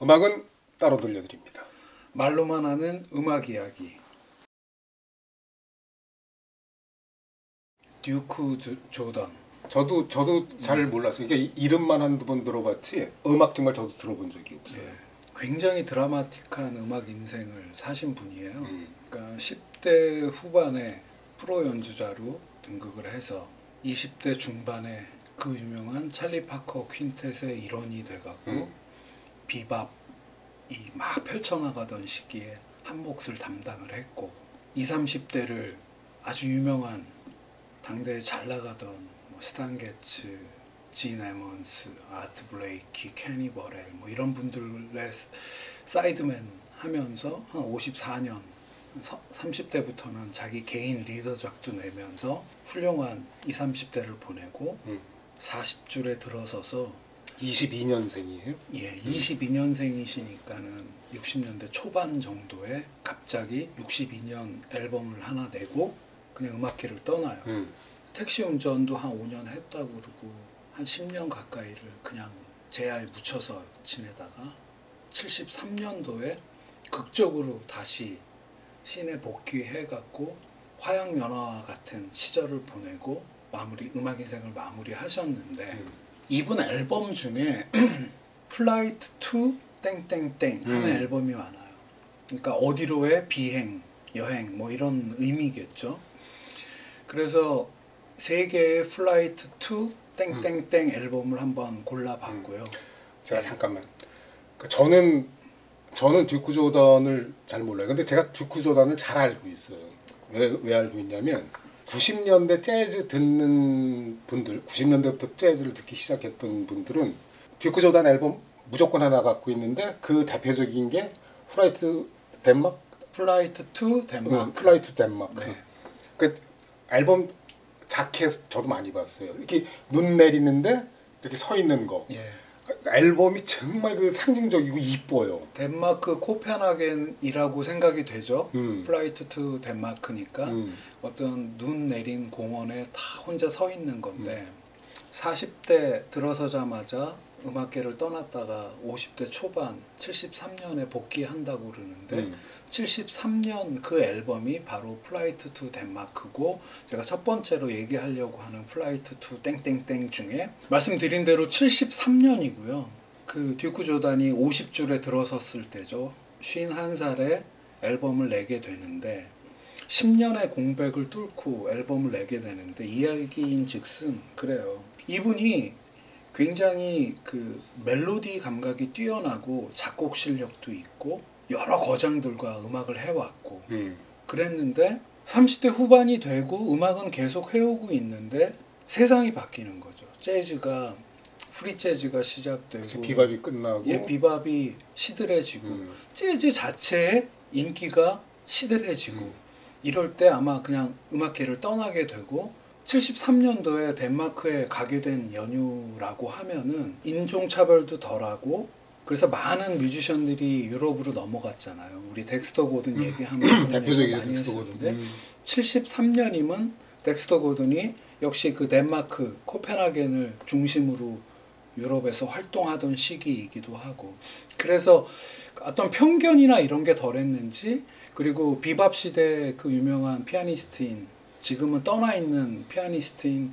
음악은 따로 들려드립니다. 말로만 하는 음악 이야기. 듀크 조던. 저도 잘 몰랐어요. 그러니까 이름만 한두 번 들어봤지 음악 정말 저도 들어본 적이 없어요. 네. 굉장히 드라마틱한 음악 인생을 사신 분이에요. 그러니까 10대 후반에 프로 연주자로 등극을 해서 20대 중반에 그 유명한 찰리 파커 퀸텟의 일원이 돼갖고 비밥이 막 펼쳐나가던 시기에 한 몫을 담당을 했고 20, 30대를 아주 유명한 당대에 잘 나가던 스탄 게츠, 진 에먼스, 아트 블레이키, 케니 버렐 뭐 이런 분들의 사이드맨 하면서 한 54년 30대부터는 자기 개인 리더작도 내면서 훌륭한 20, 30대를 보내고 40줄에 들어서서 22년생이에요? 예, 22년생이시니까는 60년대 초반 정도에 갑자기 62년 앨범을 하나 내고 그냥 음악계를 떠나요. 택시 운전도 한 5년 했다고 그러고 한 10년 가까이를 그냥 제야에 묻혀서 지내다가 73년도에 극적으로 다시 씬에 복귀해갖고 화양연화와 같은 시절을 보내고 음악 인생을 마무리하셨는데 이분 앨범 중에 플라이트 투 땡땡땡 하는 앨범이 많아요. 그러니까 어디로의 비행, 여행 뭐 이런 의미겠죠. 그래서 세 개의 플라이트 투 땡땡땡 앨범을 한번 골라봤고요. 제가 잠깐만. 저는 듀크 조던을 잘 몰라요. 근데 제가 듀크 조던을 잘 알고 있어요. 왜 알고 있냐면 90년대 재즈 듣는 분들, 90년대부터 재즈를 듣기 시작했던 분들은 듀크 조던 앨범 무조건 하나 갖고 있는데 그 대표적인 게 플라이트 덴마크? 플라이트 투 덴마크. 플라이트 덴마크. 네. 그 앨범 자켓 저도 많이 봤어요. 이렇게 눈 내리는데 이렇게 서 있는 거. 예. 앨범이 정말 그 상징적이고 이뻐요. 덴마크 코펜하겐이라고 생각이 되죠. 플라이트 투 덴마크니까 어떤 눈 내린 공원에 다 혼자 서 있는 건데 40대 들어서자마자 음악계를 떠났다가 50대 초반 73년에 복귀한다고 그러는데 73년 그 앨범이 바로 플라이트 투 덴마크고 제가 첫 번째로 얘기하려고 하는 플라이트 투 땡땡땡 중에 말씀드린 대로 73년이고요. 그 듀크 조던이 50줄에 들어섰을 때죠. 51살에 앨범을 내게 되는데 10년의 공백을 뚫고 앨범을 내게 되는데 이야기인 즉슨 그래요. 이분이 굉장히 그 멜로디 감각이 뛰어나고 작곡 실력도 있고 여러 거장들과 음악을 해왔고 그랬는데 30대 후반이 되고 음악은 계속 해오고 있는데 세상이 바뀌는 거죠. 재즈가 프리 재즈가 시작되고 비밥이 끝나고 비밥이 시들해지고 재즈 자체의 인기가 시들해지고 이럴 때 아마 그냥 음악계를 떠나게 되고 73년도에 덴마크에 가게 된 연유라고 하면은 인종차별도 덜하고 그래서 많은 뮤지션들이 유럽으로 넘어갔잖아요. 우리 덱스터 고든 얘기하면 대표적이죠. 덱스터 고든. 73년이면 덱스터 고든이 역시 그 덴마크 코펜하겐을 중심으로 유럽에서 활동하던 시기이기도 하고 그래서 어떤 편견이나 이런 게 덜했는지 그리고 비밥 시대 그 유명한 피아니스트인 지금은 떠나 있는 피아니스트인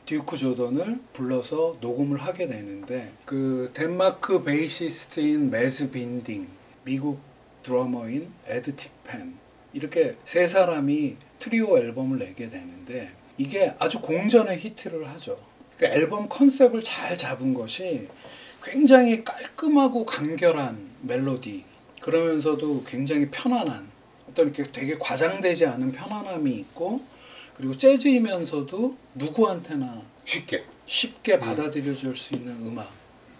듀크 조던을 불러서 녹음을 하게 되는데 그 덴마크 베이시스트인 매즈 빈딩, 미국 드러머인 에드 틱펜 이렇게 세 사람이 트리오 앨범을 내게 되는데 이게 아주 공전의 히트를 하죠. 그 앨범 컨셉을 잘 잡은 것이 굉장히 깔끔하고 간결한 멜로디 그러면서도 굉장히 편안한 어떤 이렇게 되게 과장되지 않은 편안함이 있고 그리고 재즈이면서도 누구한테나 쉽게 받아들여질 수 있는 음악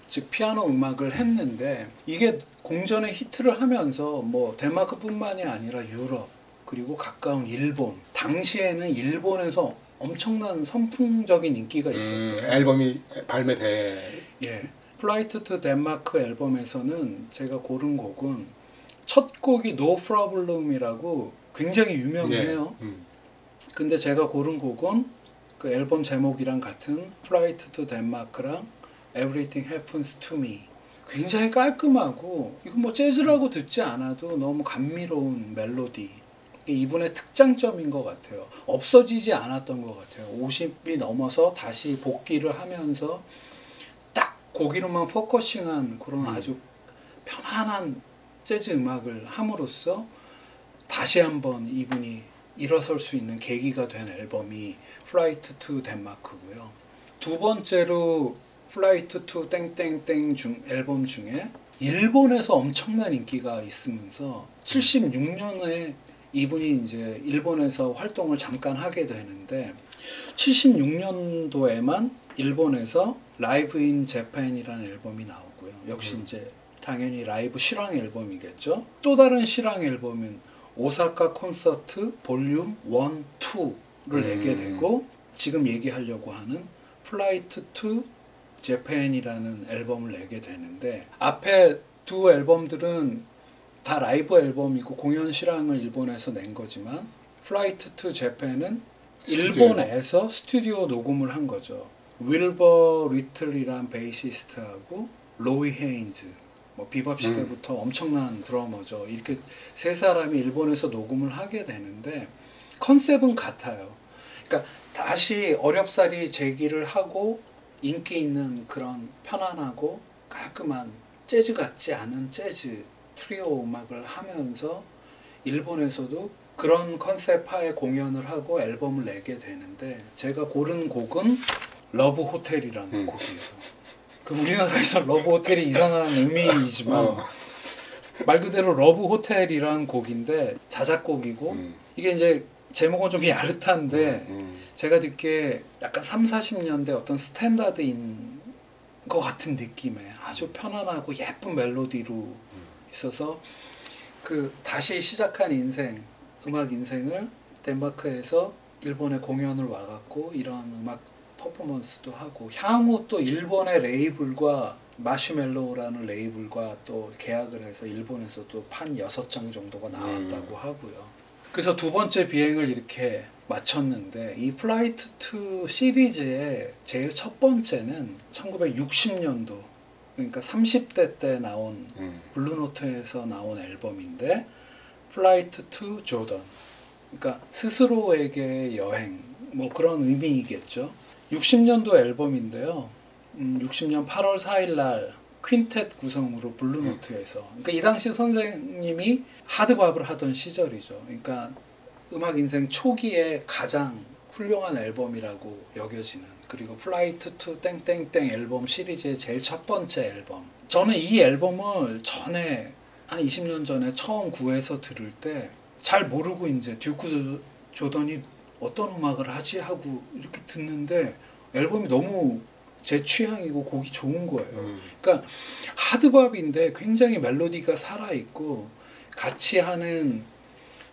즉 피아노 음악을 했는데 이게 공전의 히트를 하면서 뭐 덴마크뿐만이 아니라 유럽 그리고 가까운 일본 당시에는 일본에서 엄청난 선풍적인 인기가 있었대요. 앨범이 발매돼. 예, 플라이트 투 덴마크 앨범에서는 제가 고른 곡은 첫 곡이 No Problem이라고 굉장히 유명해요. 근데 제가 고른 곡은 그 앨범 제목이랑 같은 Flight to Denmark랑 Everything Happens to Me 굉장히 깔끔하고 이거 뭐 재즈라고 듣지 않아도 너무 감미로운 멜로디. 이게 이분의 특장점인 것 같아요. 없어지지 않았던 것 같아요. 50이 넘어서 다시 복귀를 하면서 딱 거기로만 포커싱한 그런 아주 편안한 재즈 음악을 함으로써 다시 한번 이분이 일어설 수 있는 계기가 된 앨범이 플라이트 투 덴마크고요. 두 번째로 플라이트 투 땡땡땡 앨범 중에 일본에서 엄청난 인기가 있으면서 76년에 이분이 이제 일본에서 활동을 잠깐 하게 되는데 76년도에만 일본에서 라이브 인 재팬이라는 앨범이 나오고요. 역시 이제 당연히 라이브 실황 앨범이겠죠. 또 다른 실황 앨범은 오사카 콘서트 볼륨 1, 2를 내게 되고 지금 얘기하려고 하는 플라이트 투 재팬이라는 앨범을 내게 되는데 앞에 두 앨범들은 다 라이브 앨범이고 공연 실황을 일본에서 낸 거지만 플라이트 투 재팬은 일본에서 스튜디오 녹음을 한 거죠. 윌버 리틀이란 베이시스트하고 로이 헤인즈 뭐 비밥 시대부터 엄청난 드러머죠. 이렇게 세 사람이 일본에서 녹음을 하게 되는데 컨셉은 같아요. 그러니까 다시 어렵사리 재기를 하고 인기 있는 그런 편안하고 깔끔한 재즈 같지 않은 재즈 트리오 음악을 하면서 일본에서도 그런 컨셉 하에 공연을 하고 앨범을 내게 되는데 제가 고른 곡은 러브 호텔이라는 곡이에요. 그 우리나라에서 러브 호텔이 이상한 의미이지만 말 그대로 러브 호텔이라는 곡인데 자작곡이고 이게 이제 제목은 좀 야릇한데 제가 듣기에 약간 3, 40년대 어떤 스탠다드인 것 같은 느낌의 아주 편안하고 예쁜 멜로디로 있어서 그 다시 시작한 인생, 음악 인생을 덴마크에서 일본에 공연을 와갖고 이런 음악 퍼포먼스도 하고 향후 또 일본의 레이블과 마시멜로우라는 레이블과 또 계약을 해서 일본에서도 판 6장 정도가 나왔다고 하고요. 그래서 두 번째 비행을 이렇게 마쳤는데 이 플라이트 투 시리즈의 제일 첫 번째는 1960년도 그러니까 30대 때 나온 블루노트에서 나온 앨범인데 플라이트 투 조던 그러니까 스스로에게 여행 뭐 그런 의미이겠죠. 60년도 앨범인데요. 60년 8월 4일 날 퀸텟 구성으로 블루노트에서 그러니까 이 당시 선생님이 하드밥을 하던 시절이죠. 그러니까 음악 인생 초기에 가장 훌륭한 앨범이라고 여겨지는 그리고 플라이트 투 땡땡땡 앨범 시리즈의 제일 첫 번째 앨범. 저는 이 앨범을 전에 한 20년 전에 처음 구해서 들을 때 잘 모르고 이제 듀크 조던이 어떤 음악을 하지 하고 이렇게 듣는데 앨범이 너무 제 취향이고 곡이 좋은 거예요. 그러니까 하드밥인데 굉장히 멜로디가 살아있고 같이 하는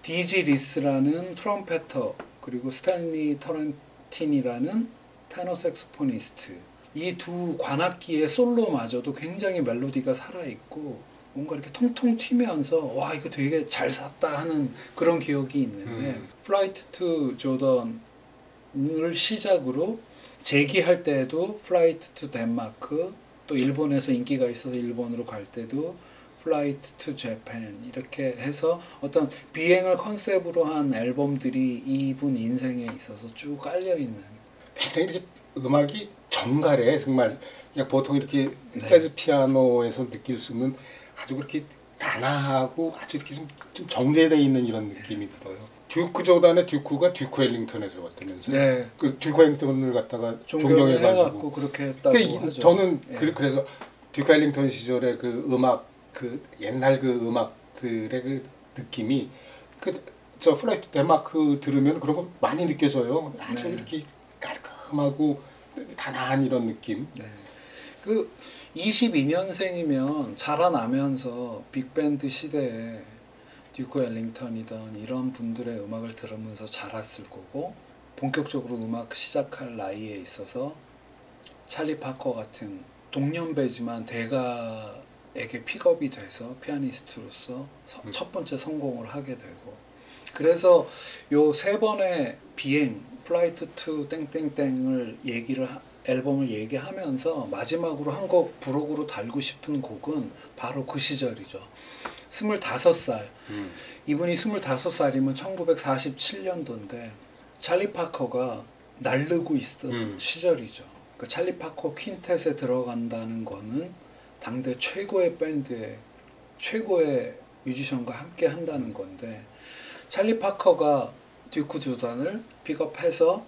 디지 리스라는 트럼펫터 그리고 스탠리 터렌틴이라는 테너 색소포니스트 이 두 관악기의 솔로마저도 굉장히 멜로디가 살아있고 뭔가 이렇게 통통 튀면서 와 이거 되게 잘 샀다 하는 그런 기억이 있는데 플라이트 투 조던을 시작으로 재기할 때도 플라이트 투 덴마크 또 일본에서 인기가 있어서 일본으로 갈 때도 플라이트 투 재팬 이렇게 해서 어떤 비행을 컨셉으로 한 앨범들이 이분 인생에 있어서 쭉 깔려있는 굉장히 이렇게 음악이 정갈해 정말 그냥 보통 이렇게 네. 재즈 피아노에서 느낄 수 있는 아주 그렇게 단아하고 아주 이렇게 좀 정제되어 있는 이런 느낌이 들어요. 듀크 조단의 듀크가 듀크 웰링턴에서 왔다면서요. 네. 그 듀크 웰링턴을 갖다가 존경해갖고 존경해가지고 그렇게 했다고 그러니까 하죠. 저는 네. 그래서 듀크 웰링턴 시절의 그 음악 그 옛날 그 음악들의 그 느낌이 그 저 플라이트 덴마크 들으면 그런 거 많이 느껴져요. 아주 네. 이렇게 깔끔하고 단아한 이런 느낌. 네. 그 22년생이면 자라나면서 빅밴드 시대에 듀크 앨링턴이던 이런 분들의 음악을 들으면서 자랐을 거고 본격적으로 음악 시작할 나이에 있어서 찰리 파커 같은 동년배지만 대가에게 픽업이 돼서 피아니스트로서 첫 번째 성공을 하게 되고 그래서 요 세 번의 비행 플라이트 투 땡땡땡을 얘기를 앨범을 얘기하면서 마지막으로 한 곡 부록으로 달고 싶은 곡은 바로 그 시절이죠. 25살. 이분이 25살이면 1947년도인데 찰리 파커가 날르고 있던 시절이죠. 그 찰리 파커 퀸텟에 들어간다는 거는 당대 최고의 밴드의 최고의 뮤지션과 함께 한다는 건데, 찰리 파커가 듀크 조단을 픽업해서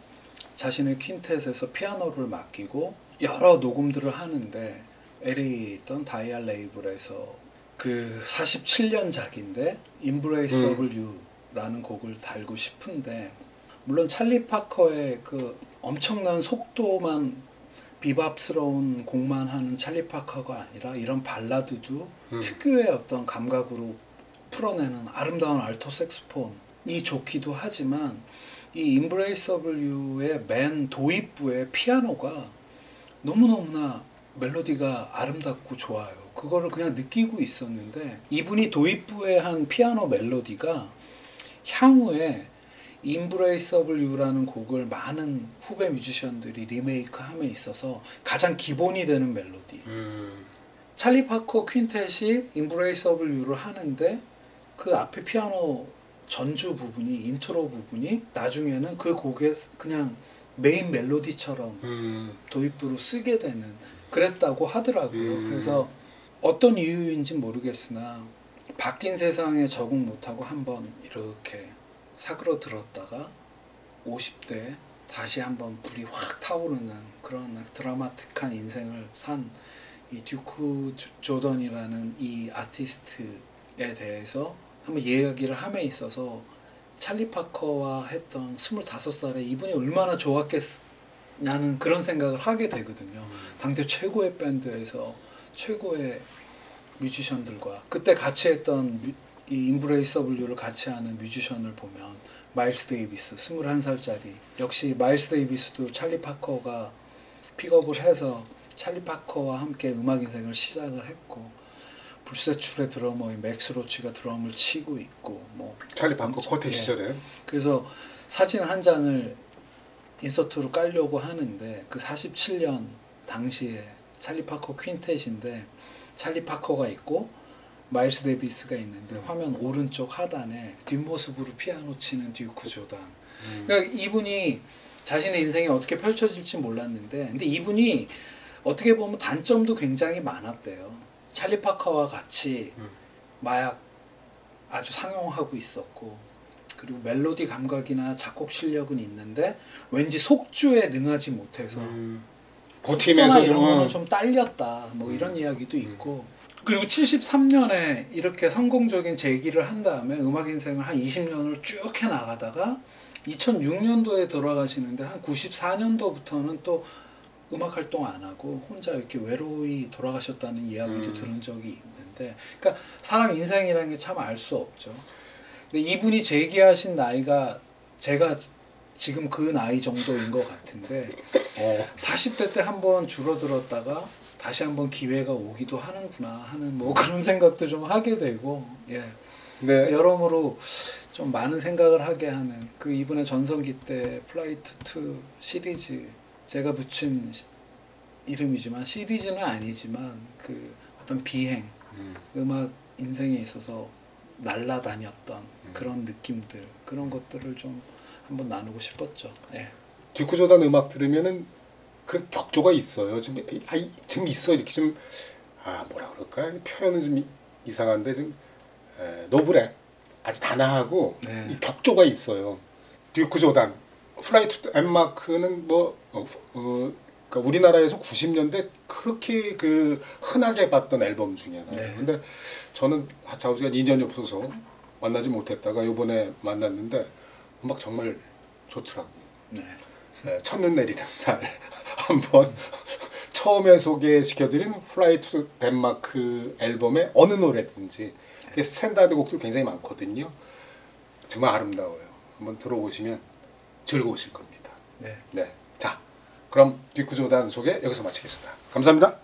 자신의 퀸텟에서 피아노를 맡기고 여러 녹음들을 하는데, LA에 있던 다이아 레이블에서 그 47년작인데 Embrace of You라는 곡을 달고 싶은데, 물론 찰리 파커의 그 엄청난 속도만 비밥스러운 곡만 하는 찰리 파커가 아니라 이런 발라드도 특유의 어떤 감각으로 풀어내는 아름다운 알토 색소폰이 좋기도 하지만, 이 Embrace of You의 맨 도입부의 피아노가 너무너무나 멜로디가 아름답고 좋아요. 그거를 그냥 느끼고 있었는데, 이분이 도입부에 한 피아노 멜로디가 향후에 Embrace of You라는 곡을 많은 후배 뮤지션들이 리메이크함에 있어서 가장 기본이 되는 멜로디. 찰리 파커 퀸텟이 Embrace of You를 하는데 그 앞에 피아노 전주 부분이, 인트로 부분이 나중에는 그 곡의 그냥 메인 멜로디처럼 도입부로 쓰게 되는, 그랬다고 하더라고요. 그래서 어떤 이유인지 모르겠으나 바뀐 세상에 적응 못하고 한번 이렇게 사그러들었다가 50대 다시 한번 불이 확 타오르는 그런 드라마틱한 인생을 산 이 듀크 조던이라는 이 아티스트에 대해서 한번 이야기를 함에 있어서, 찰리 파커와 했던 25살에 이분이 얼마나 좋았겠냐는 그런 생각을 하게 되거든요. 당대 최고의 밴드에서 최고의 뮤지션들과 그때 같이 했던 이 Embrace of You를 같이 하는 뮤지션을 보면 마일스 데이비스 21살짜리, 역시 마일스 데이비스도 찰리 파커가 픽업을 해서 찰리 파커와 함께 음악 인생을 시작을 했고, 불세출의 드러머인 맥스 로치가 드럼을 치고 있고, 뭐 찰리 파커 쿼텟 시절에. 그래서 사진 한 장을 인서트로 깔려고 하는데, 그 47년 당시에 찰리 파커 퀸텟인데 찰리 파커가 있고 마일스 데이비스가 있는데, 화면 오른쪽 하단에 뒷모습으로 피아노 치는 듀크 조단. 그러니까 이분이 자신의 인생이 어떻게 펼쳐질지 몰랐는데, 근데 이분이 어떻게 보면 단점도 굉장히 많았대요. 찰리 파커와 같이 마약 아주 상용하고 있었고, 그리고 멜로디 감각이나 작곡 실력은 있는데 왠지 속주에 능하지 못해서 버티면서 이런 거는 좀 딸렸다, 뭐 이런 이야기도 있고. 그리고 73년에 이렇게 성공적인 재기를 한 다음에 음악 인생을 한 20년을 쭉 해나가다가 2006년도에 돌아가시는데, 한 94년도부터는 또 음악 활동 안 하고 혼자 이렇게 외로이 돌아가셨다는 이야기도 들은 적이 있는데, 그러니까 사람 인생이라는 게 참 알 수 없죠. 근데 이분이 재기하신 나이가 제가 지금 그 나이 정도인 것 같은데, 40대 때 한번 줄어들었다가 다시 한번 기회가 오기도 하는구나 하는 뭐 그런 생각도 좀 하게 되고, 예. 네. 여러모로 좀 많은 생각을 하게 하는, 그 이분의 전성기 때 플라이트 2 시리즈, 제가 붙인 이름이지만 시리즈는 아니지만 그 어떤 비행, 음악 인생에 있어서 날아다녔던 그런 느낌들, 그런 것들을 좀 한번 나누고 싶었죠. 예. 듀크 조단 음악 들으면은 그 격조가 있어요. 좀 있어, 이렇게 좀 뭐라 그럴까, 표현은 좀 이상한데 좀 노블해, 아주 단아하고 네. 이 격조가 있어요. 듀크 조단, 플라이트 투 덴마크는 뭐 그러니까 우리나라에서 90년대 그렇게 그 흔하게 봤던 앨범 중에 하나예요. 네. 근데 저는 자우지가 인연이 없어서 만나지 못했다가 이번에 만났는데 음악 정말 좋더라고요. 네. 첫눈 내리는 날 한번 처음에 소개시켜드린 플라이 투 덴마크 앨범의 어느 노래든지, 스탠다드 곡도 굉장히 많거든요. 정말 아름다워요. 한번 들어보시면 즐거우실 겁니다. 네. 네. 자, 그럼 듀크 조단 소개 여기서 마치겠습니다. 감사합니다.